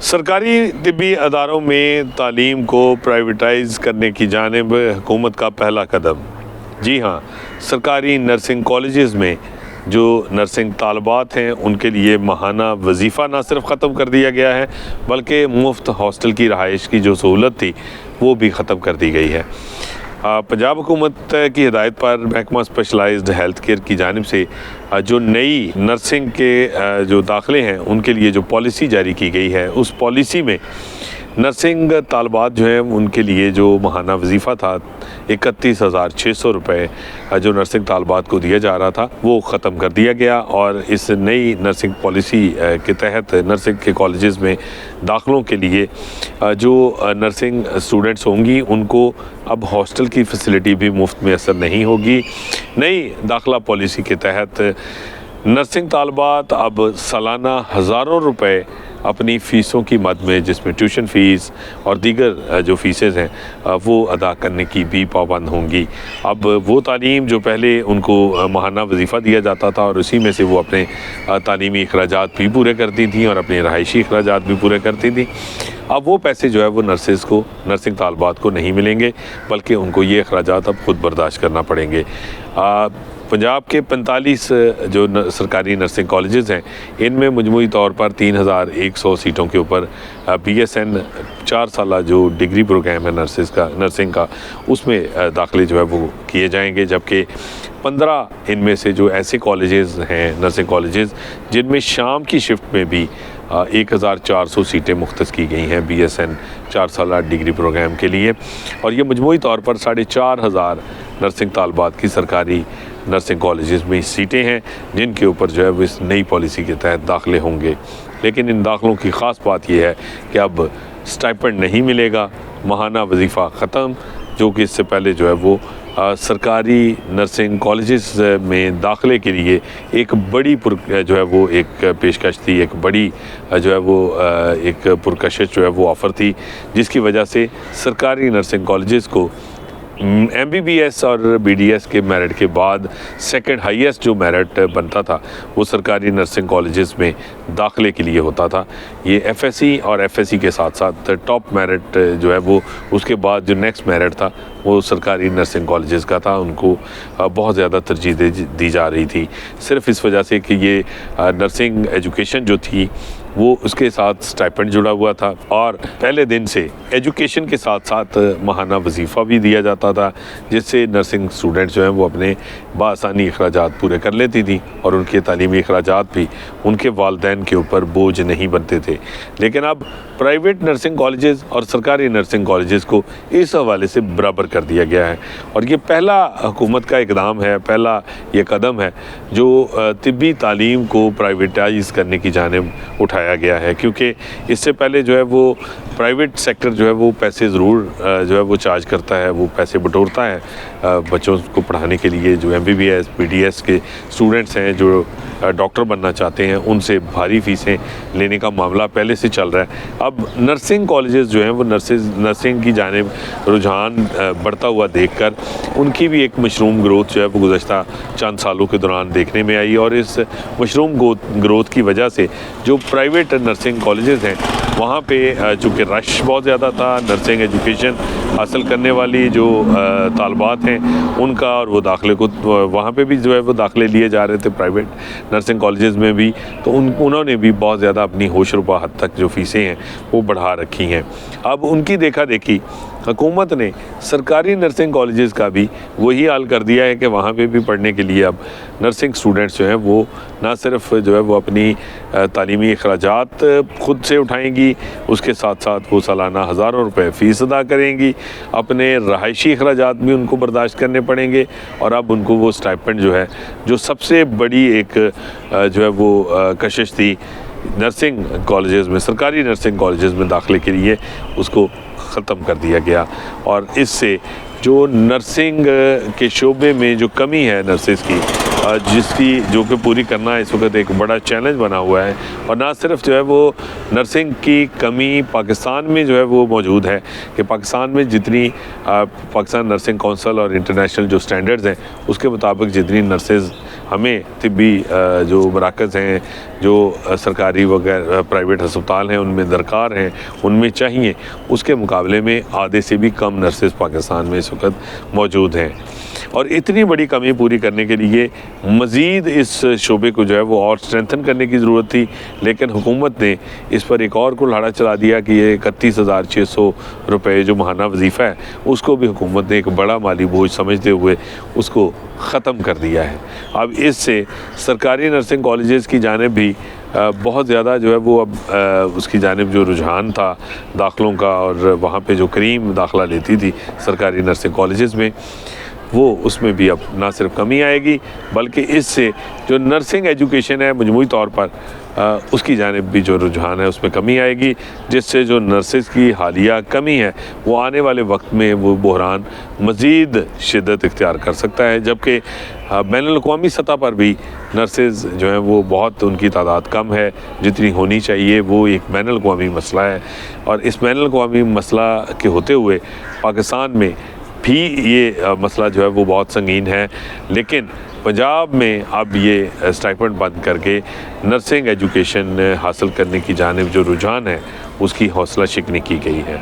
सरकारी तिब्बी अदारों में तालीम को प्राइवेटाइज करने की जानिब हुकूमत का पहला कदम। जी हाँ, सरकारी नर्सिंग कॉलेजेस में जो नर्सिंग तालबात हैं उनके लिए माहाना वजीफ़ा ना सिर्फ ख़त्म कर दिया गया है बल्कि मुफ्त हॉस्टल की रहाइश की जो सहूलत थी वो भी ख़त्म कर दी गई है। पंजाब हुकूमत की हिदायत पर महकमा स्पेशलाइज्ड हेल्थ केयर की जानिब से जो नई नर्सिंग के जो दाखिले हैं उनके लिए जो पॉलिसी जारी की गई है, उस पॉलिसी में नर्सिंग तालबात जो हैं उनके लिए जो माहाना वजीफ़ा था 31,600 रुपये जो नर्सिंग तालबात को दिया जा रहा था वो ख़त्म कर दिया गया। और इस नई नर्सिंग पॉलिसी के तहत नर्सिंग के कॉलेजेस में दाखिलों के लिए जो नर्सिंग स्टूडेंट्स होंगी उनको अब हॉस्टल की फैसिलिटी भी मुफ्त मैसर नहीं होगी। नई दाखिला पॉलिसी के तहत नर्सिंग तालबात अब सालाना हज़ारों रुपए अपनी फ़ीसों की मद में, जिसमें ट्यूशन फ़ीस और दीगर जो फ़ीसें हैं वो अदा करने की भी पाबंद होंगी। अब वो तालीम जो पहले उनको माहाना वजीफ़ा दिया जाता था और उसी में से वो अपने तालीमी अखराजात भी पूरे करती थी और अपने रहायशी अखराजात भी पूरे करती थी, अब वो पैसे जो है वो नर्सेज़ को, नर्सिंग तालबात को नहीं मिलेंगे बल्कि उनको ये अखराजात अब ख़ुद बर्दाश्त करना पड़ेंगे। पंजाब के 45 जो सरकारी नर्सिंग कॉलेजेस हैं इनमें मजमूई तौर पर 3,100 सीटों के ऊपर BSN 4 साला जो डिग्री प्रोग्राम है नर्सिंग का उसमें दाखिले जो है वो किए जाएंगे, जबकि 15 इनमें से जो ऐसे कॉलेजेस हैं नर्सिंग कॉलेजेस जिनमें शाम की शिफ्ट में भी 1,400 सीटें मुख्तस की गई हैं BSN 4 साला डिग्री प्रोग्राम के लिए। और ये मजमूई तौर पर 4,500 नर्सिंग तालबात की सरकारी नर्सिंग कॉलेजेस में सीटें हैं जिनके ऊपर जो है वो इस नई पॉलिसी के तहत दाखिले होंगे। लेकिन इन दाखिलों की ख़ास बात यह है कि अब स्टाइपेंड नहीं मिलेगा, माहाना वजीफ़ा ख़त्म, जो कि इससे पहले जो है वो सरकारी नर्सिंग कॉलेजेस में दाखिले के लिए एक बड़ी जो है वो एक पेशकश थी, एक बड़ी जो है वो एक पुरकशिश जो है वो ऑफ़र थी, जिसकी वजह से सरकारी नर्सिंग कॉलेजेस को MBBS और BDS के मेरिट के बाद सेकंड हाईएस्ट जो मेरिट बनता था वो सरकारी नर्सिंग कॉलेजेस में दाखिले के लिए होता था। ये FSC और FSC के साथ साथ टॉप मेरिट जो है वो उसके बाद जो नेक्स्ट मेरिट था वो सरकारी नर्सिंग कॉलेजेस का था, उनको बहुत ज़्यादा तरजीह दी जा रही थी सिर्फ इस वजह से कि ये नर्सिंग एजुकेशन जो थी वो उसके साथ स्टाइपेंड जुड़ा हुआ था और पहले दिन से एजुकेशन के साथ साथ माहाना वजीफ़ा भी दिया जाता था, जिससे नर्सिंग स्टूडेंट्स जो हैं वो अपने बासानी अखराजात पूरे कर लेती थी और उनके तालीमी अखराजात भी उनके वालिदैन के ऊपर बोझ नहीं बनते थे। लेकिन अब प्राइवेट नर्सिंग कॉलेजेस और सरकारी नर्सिंग कॉलेजेस को इस हवाले से बराबर कर दिया गया है और ये पहला हुकूमत का इक़दाम है, पहला ये कदम है जो तिब्बी तालीम को प्राइवेटाइज़ करने की जानिब उठाया गया है। क्योंकि इससे पहले जो है वो प्राइवेट सेक्टर जो है वो पैसे ज़रूर जो है वो चार्ज करता है, वो पैसे बटोरता है बच्चों को पढ़ाने के लिए। जो MBBS BDS के स्टूडेंट्स हैं जो डॉक्टर बनना चाहते हैं उनसे भारी फ़ीसें लेने का मामला पहले से चल रहा है। अब नर्सिंग कॉलेजेस जो हैं वो नर्सिंग की जानिब रुझान बढ़ता हुआ देखकर उनकी भी एक मशरूम ग्रोथ जो है वो गुज़श्ता चंद सालों के दौरान देखने में आई और इस मशरूम ग्रोथ की वजह से जो प्राइवेट नर्सिंग कॉलेजेस हैं वहाँ पे चूँकि रश बहुत ज़्यादा था, नर्सिंग एजुकेशन हासिल करने वाली जो तालबात हैं उनका और वो दाखिले को वहाँ पे भी जो है वो दाखिले लिए जा रहे थे प्राइवेट नर्सिंग कॉलेजेस में भी, तो उन्होंने भी बहुत ज़्यादा अपनी होशरुबा हद तक जो फ़ीसें हैं वो बढ़ा रखी हैं। अब उनकी देखा देखी हुकूमत ने सरकारी नर्सिंग कॉलेजेस का भी वही हाल कर दिया है कि वहाँ पे भी पढ़ने के लिए अब नर्सिंग स्टूडेंट्स जो हैं वो ना सिर्फ जो है वो अपनी तालीमी अखराजात ख़ुद से उठाएंगी, उसके साथ साथ वो सालाना हज़ारों रुपए फ़ीस अदा करेंगी, अपने रहायशी अखराजात भी उनको बर्दाश्त करने पड़ेंगे और अब उनको वो स्टाइपेंड जो है, जो सबसे बड़ी एक जो है वो कशिश थी नर्सिंग कॉलेजेस में, सरकारी नर्सिंग कॉलेजेस में दाखिले के लिए, उसको ख़त्म कर दिया गया। और इससे जो नर्सिंग के शोबे में जो कमी है नर्सेज़ की, जिसकी जो कि पूरी करना इस वक्त एक बड़ा चैलेंज बना हुआ है। और ना सिर्फ जो है वो नर्सिंग की कमी पाकिस्तान में जो है वो मौजूद है कि पाकिस्तान में जितनी पाकिस्तान नर्सिंग काउंसिल और इंटरनेशनल जो स्टैंडर्ड्स हैं उसके मुताबिक जितनी नर्सेज़ हमें तिब्बी जो मराकज़ हैं, जो सरकारी वगैरह प्राइवेट अस्पताल हैं, उनमें दरकार हैं, उनमें चाहिए, उसके मुकाबले में आधे से भी कम नर्सेज पाकिस्तान में इस वक्त मौजूद हैं। और इतनी बड़ी कमी पूरी करने के लिए मज़ीद इस शोबे को जो है वो और स्ट्रेंथन करने की ज़रूरत थी, लेकिन हुकूमत ने इस पर एक और कुल्हाड़ा चला दिया कि ये 31,600 रुपये जो माहाना वजीफ़ा है, उसको भी हुकूमत ने एक बड़ा माली बोझ समझते हुए उसको ख़त्म कर दिया है। अब इससे सरकारी नर्सिंग कॉलेजेस की जानिब भी बहुत ज़्यादा जो है वो अब उसकी जानिब जो रुझान था दाखिलों का, और वहाँ पे जो करीम दाखिला लेती थी सरकारी नर्सिंग कॉलेजेस में, वो उसमें भी अब ना सिर्फ कमी आएगी बल्कि इससे जो नर्सिंग एजुकेशन है मजमूई तौर पर उसकी जानिब भी जो रुझान है उसमें कमी आएगी, जिससे जो नर्सेज की हालिया कमी है वो आने वाले वक्त में वो बहरान मज़ीद शिद्दत इख्तियार कर सकता है। जबकि बैनुल-अक़वामी सतह पर भी नर्सेज जो हैं वो बहुत उनकी तादाद कम है जितनी होनी चाहिए, वो एक बैनुल-अक़वामी मसला है। और इस बैनुल-अक़वामी मसला के होते हुए पाकिस्तान में भी ये मसला जो है वो बहुत संगीन है, लेकिन पंजाब में अब ये स्टाइपेंड बंद करके नर्सिंग एजुकेशन हासिल करने की जानिब जो रुझान है उसकी हौसला शिकनी की गई है।